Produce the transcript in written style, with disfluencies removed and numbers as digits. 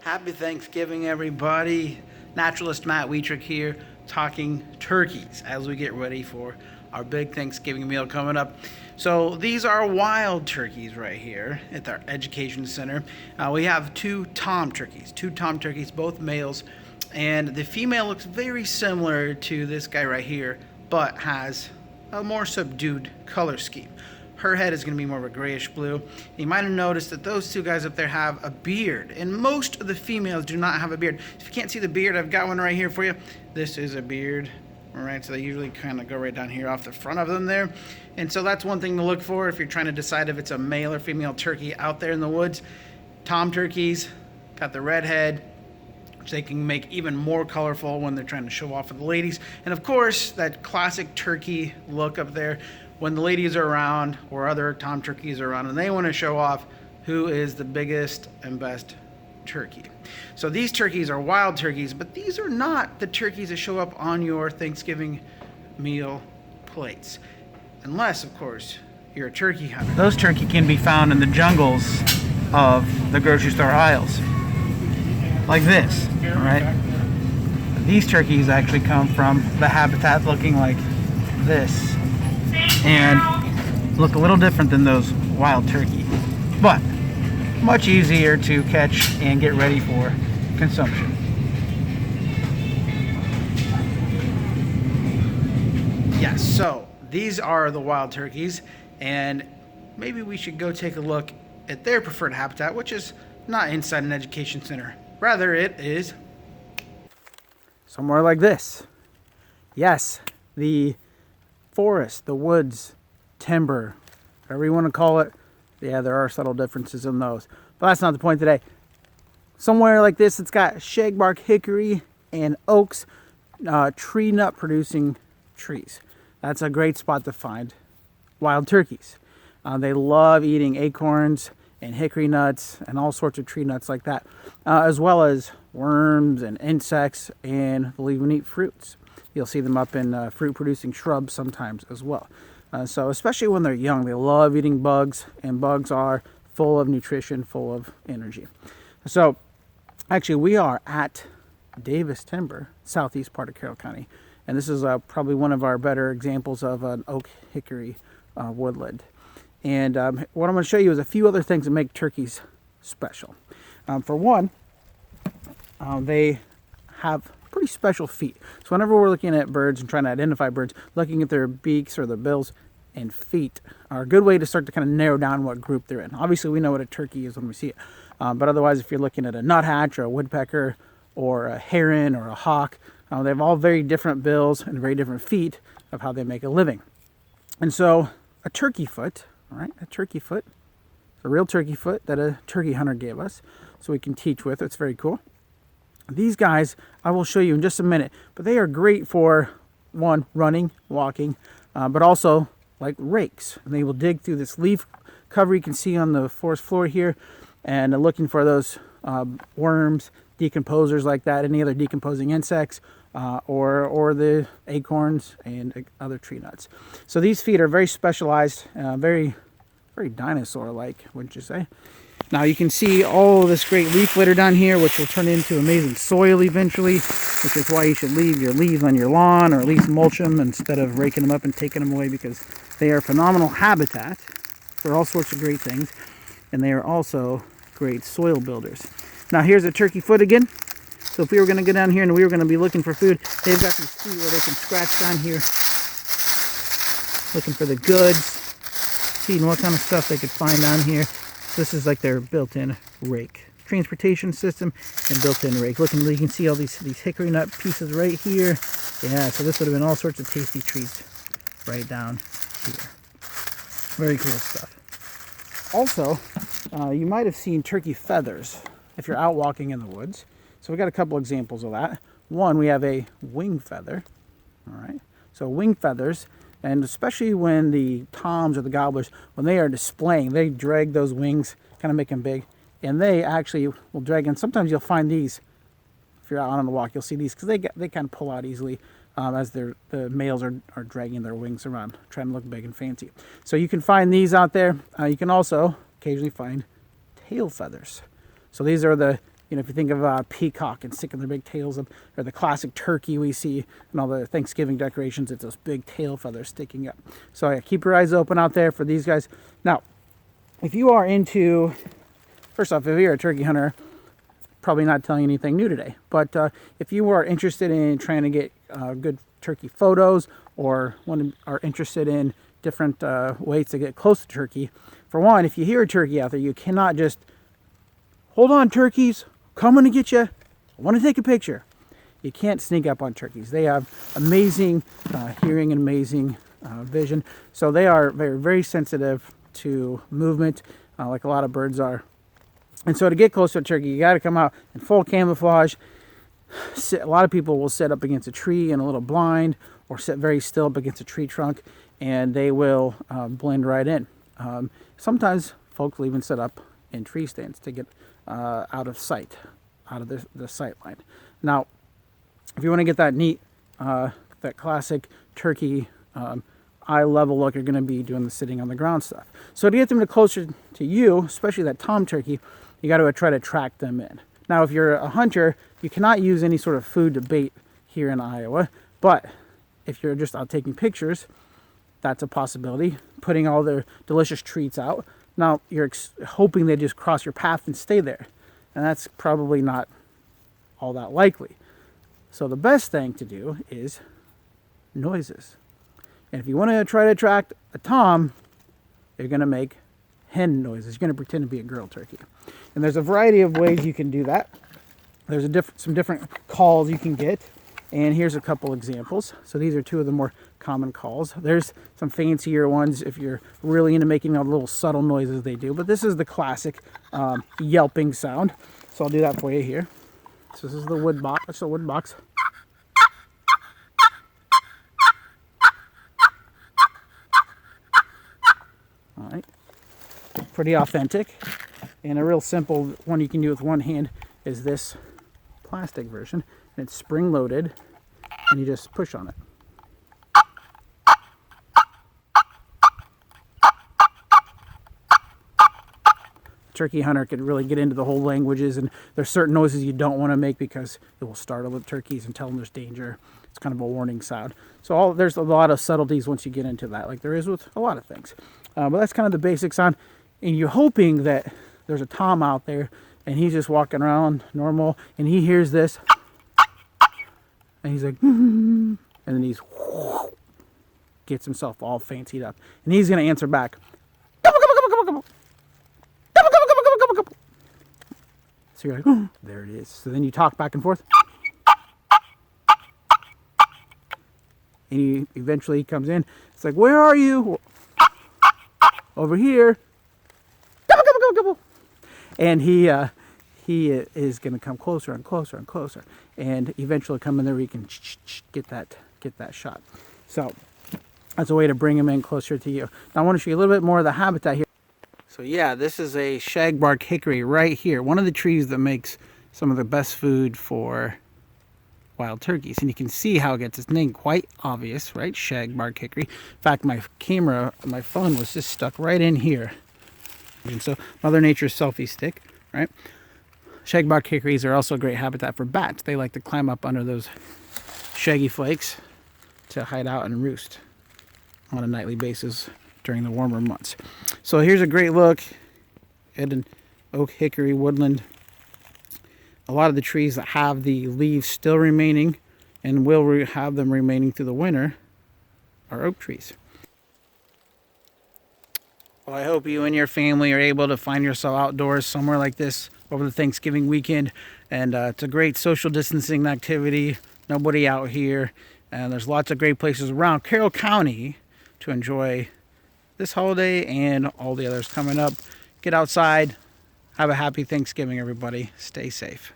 Happy Thanksgiving, everybody. Naturalist Matt here, talking turkeys as we get ready for our big Thanksgiving meal coming up. So these are wild turkeys right here at our education center. We have two tom turkeys, both males, and the female looks very similar to this guy right here, but has a more subdued color scheme. Her head is going to be more of a grayish blue. You might have noticed that those two guys up there have a beard, and most of the females do not have a beard. If you can't see the beard, I've got one right here for you. This is a beard, all right? So they usually kind of go right down here off the front of them there. And so that's one thing to look for if you're trying to decide if it's a male or female turkey out there in the woods. Tom turkeys got the red head, which they can make even more colorful when they're trying to show off for the ladies. And of course, that classic turkey look up there when the ladies are around or other tom turkeys are around and they want to show off who is the biggest and best turkey. So these turkeys are wild turkeys, but these are not the turkeys that show up on your Thanksgiving meal plates. Unless, of course, you're a turkey hunter. Those turkey can be found in the jungles of the grocery store aisles. Like this, all right? These turkeys actually come from the habitat looking like this and look a little different than those wild turkey, but much easier to catch and get ready for consumption. Yes, so these are the wild turkeys, and maybe we should go take a look at their preferred habitat, which is not inside an education center. Rather, it is somewhere like this. Yes, the forest, the woods, timber, whatever you want to call it. Yeah, there are subtle differences in those, but that's not the point today. Somewhere like this, it's got shagbark hickory and oaks, tree nut producing trees. That's a great spot to find wild turkeys. They love eating acorns and hickory nuts and all sorts of tree nuts like that, as well as worms and insects, and they'll even eat fruits. You'll see them up in fruit-producing shrubs sometimes as well. So especially when they're young, they love eating bugs, and bugs are full of nutrition, full of energy. So actually we are at Davis Timber, southeast part of Carroll County, and this is probably one of our better examples of an oak hickory woodland. And what I'm going to show you is a few other things that make turkeys special. For one, they have pretty special feet. So whenever we're looking at birds and trying to identify birds, looking at their beaks or their bills and feet are a good way to start to kind of narrow down what group they're in. Obviously, we know what a turkey is when we see it. But otherwise, if you're looking at a nuthatch or a woodpecker or a heron or a hawk, they have all very different bills and very different feet of how they make a living. And so a turkey foot, all right, a turkey foot, a real turkey foot that a turkey hunter gave us so we can teach with. It's very cool. These guys, I will show you in just a minute, but they are great for, one, running, walking, but also like rakes. And they will dig through this leaf cover you can see on the forest floor here, and looking for those worms, decomposers like that, any other decomposing insects, or the acorns and other tree nuts. So these feet are very specialized, very dinosaur-like, wouldn't you say? Now you can see all this great leaf litter down here, which will turn into amazing soil eventually, which is why you should leave your leaves on your lawn, or at least mulch them instead of raking them up and taking them away, because they are phenomenal habitat for all sorts of great things, and they are also great soil builders. Now here's a turkey foot again. So if we were going to go down here and we were going to be looking for food, they've got these feet where they can scratch down here, looking for the goods, seeing what kind of stuff they could find down here. This is like their built-in rake, transportation system and built-in rake. Look, you can see all these hickory nut pieces right here. Yeah, so this would have been all sorts of tasty treats right down here. Very cool stuff. Also, you might have seen turkey feathers if you're out walking in the woods. So we got a couple examples of that. One, we have a wing feather. All right, so wing feathers. And especially when the toms or the gobblers, when they are displaying, they drag those wings, kind of make them big. And they actually will drag, and sometimes you'll find these, if you're out on the walk, you'll see these, because they kind of pull out easily as the males are dragging their wings around, trying to look big and fancy. So you can find these out there. You can also occasionally find tail feathers. So these are the You know, if you think of a peacock and sticking their big tails up, or the classic turkey we see in all the Thanksgiving decorations, it's those big tail feathers sticking up. So yeah, keep your eyes open out there for these guys. Now, if you are into, first off, if you're a turkey hunter, probably not telling you anything new today, but if you are interested in trying to get good turkey photos, or are interested in different ways to get close to turkey, for one, if you hear a turkey out there, you cannot just, hold on turkeys, coming to get you, I want to take a picture. You can't sneak up on turkeys. They have amazing hearing and amazing vision, so they are very, very sensitive to movement, like a lot of birds are. And so to get close to a turkey, you got to come out in full camouflage. A lot of people will sit up against a tree in a little blind, or sit very still up against a tree trunk, and they will blend right in. Sometimes folks will even sit up in tree stands to get out of sight, out of the sight line. Now, if you want to get that neat, that classic turkey eye level look, you're going to be doing the sitting on the ground stuff. So to get them closer to you, especially that tom turkey, you got to try to track them in. Now, if you're a hunter, you cannot use any sort of food to bait here in Iowa, but if you're just out taking pictures, that's a possibility. Putting all their delicious treats out. Now, you're hoping they just cross your path and stay there, and that's probably not all that likely. So the best thing to do is noises. And if you want to try to attract a tom, you're going to make hen noises. You're going to pretend to be a girl turkey. And there's a variety of ways you can do that. There's some different calls you can get. And here's a couple examples. So these are two of the more common calls. There's some fancier ones if you're really into making all the little subtle noises they do. But this is the classic yelping sound. So I'll do that for you here. So this is the wood box. That's the wood box. All right. Pretty authentic. And a real simple one you can do with one hand is this plastic version. And it's spring loaded, and you just push on it. Turkey hunter could really get into the whole languages, and there's certain noises you don't want to make because it will startle the turkeys and tell them there's danger. It's kind of a warning sound. So there's a lot of subtleties once you get into that, like there is with a lot of things. But that's kind of the basic sound, and you're hoping that there's a tom out there, and he's just walking around normal, and he hears this, and he's like, and then he's gets himself all fancied up, and he's going to answer back. So you're like, oh, there it is. So then you talk back and forth, and he eventually comes in. It's like, where are you? Over here. And he is going to come closer and closer and closer, and eventually come in there where you can get that shot. So that's a way to bring him in closer to you. Now I want to show you a little bit more of the habitat here. So yeah, this is a shagbark hickory right here, one of the trees that makes some of the best food for wild turkeys. And you can see how it gets its name, quite obvious, right? Shagbark hickory. In fact, my camera, my phone was just stuck right in here. And so Mother Nature's selfie stick, right? Shagbark hickories are also a great habitat for bats. They like to climb up under those shaggy flakes to hide out and roost on a nightly basis during the warmer months. So here's a great look at an oak hickory woodland. A lot of the trees that have the leaves still remaining and will have them remaining through the winter are oak trees. Well, I hope you and your family are able to find yourself outdoors somewhere like this over the Thanksgiving weekend. And it's a great social distancing activity. Nobody out here. And there's lots of great places around Carroll County to enjoy this holiday and all the others coming up. Get outside. Have a happy Thanksgiving, everybody. Stay safe.